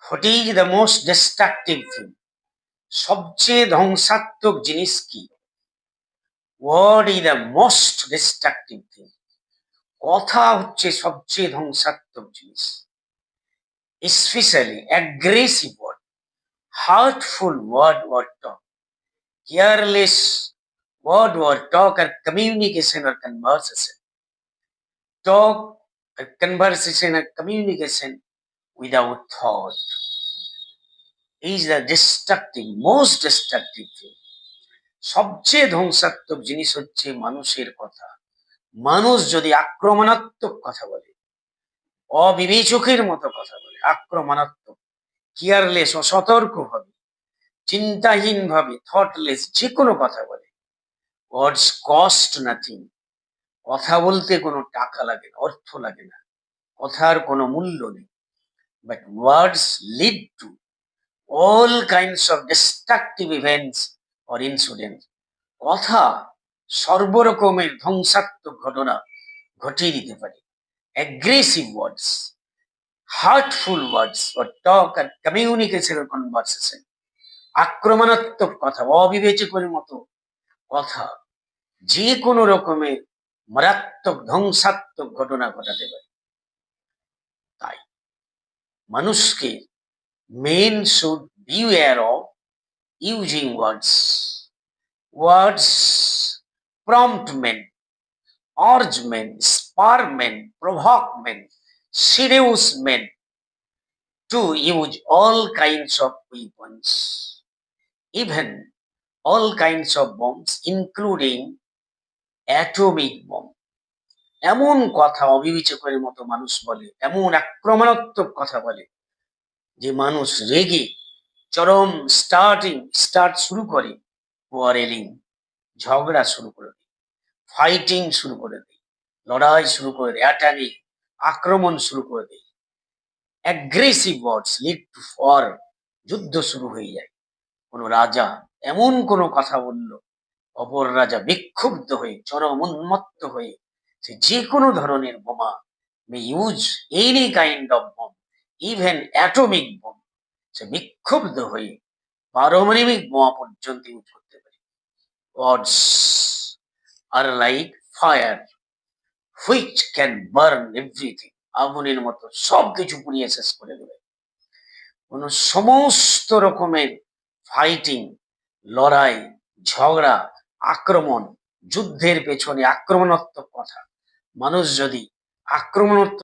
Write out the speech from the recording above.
What is the most destructive thing? সবচেয়ে ধ্বংসাত্মক জিনিস কি? What is the most destructive thing? কথা হচ্ছে সবচেয়ে ধ্বংসাত্মক জিনিস। Specially aggressive word, hurtful word or talk, careless word or talk or communication or conversation. Talk or conversation or communication without thought is the destructive, most destructive thing. সবচেয়ে ধ্বংসাত্মক জিনিস হচ্ছে মানুষের কথা। মানুষ যদি আক্রমণাত্মক কথা বলে, অবিবেচকের মতো কথা বলে, আক্রমণাত্মক, কেয়ারলেস, অসতর্ক ভাবে, চিন্তাহীন ভাবে, থটলেস যে কোনো কথা বলে, ওয়ার্ডস কস্ট নাথিং। কথা বলতে কোনো টাকা লাগে না, অর্থ লাগে না, কথার কোনো মূল্য নেই। But words lead to all kinds of destructive events or incident. কথা সর্বরকমের ধ্বংসাত্মক ঘটনা ঘটিয়ে দিতে পারে। Aggressive words, heartful words or talk and communication or conversation, আক্রমণাত্মক কথা, অবিবেচকের মতো কথা যে কোনো রকমের মারাত্মক ধ্বংসাত্মক ঘটনা ঘটাতে পারে। তাই মানুষকে men should beware of using words. Words prompt men, urge men, spur men, provoke men, seduce men to use all kinds of weapons, even all kinds of bombs, including atomic bomb. এমন কথা অবিবেচকের মতো মানুষ বলে, এমন আক্রমণাত্মক কথা বলে যে মানুষ রেগে চরম স্টার্ট শুরু করে, কোয়ারেলিং, ঝগড়া শুরু করে দেয়, ফাইটিং শুরু করে দেয়, লড়াই শুরু করে দেয়, অ্যাটাকিং, আক্রমণ শুরু করে দেয়। Aggressive words lead to war, যুদ্ধ শুরু হয়ে যায়। কোনো রাজা এমন কোনো কথা বলল, অপর রাজা বিক্ষুব্ধ হয়ে, চরম উন্মত্ত হয়ে সে যে কোনো ধরনের বোমা, may use any kind of bomb, even atomic bomb, সে বিক্ষুব্ধ হয়ে পারমাণবিক বোমা পর্যন্ত ইউজ করতে পারে। Words are like fire which can burn everything, আগুনের মতো সবকিছু পুড়িয়ে শেষ করে দেবে। কোন সমস্ত রকমের ফাইটিং, লড়াই, ঝগড়া, আক্রমণ, যুদ্ধের পেছনে আক্রমণাত্মক কথা, মানুষ যদি আক্রমণাত্মক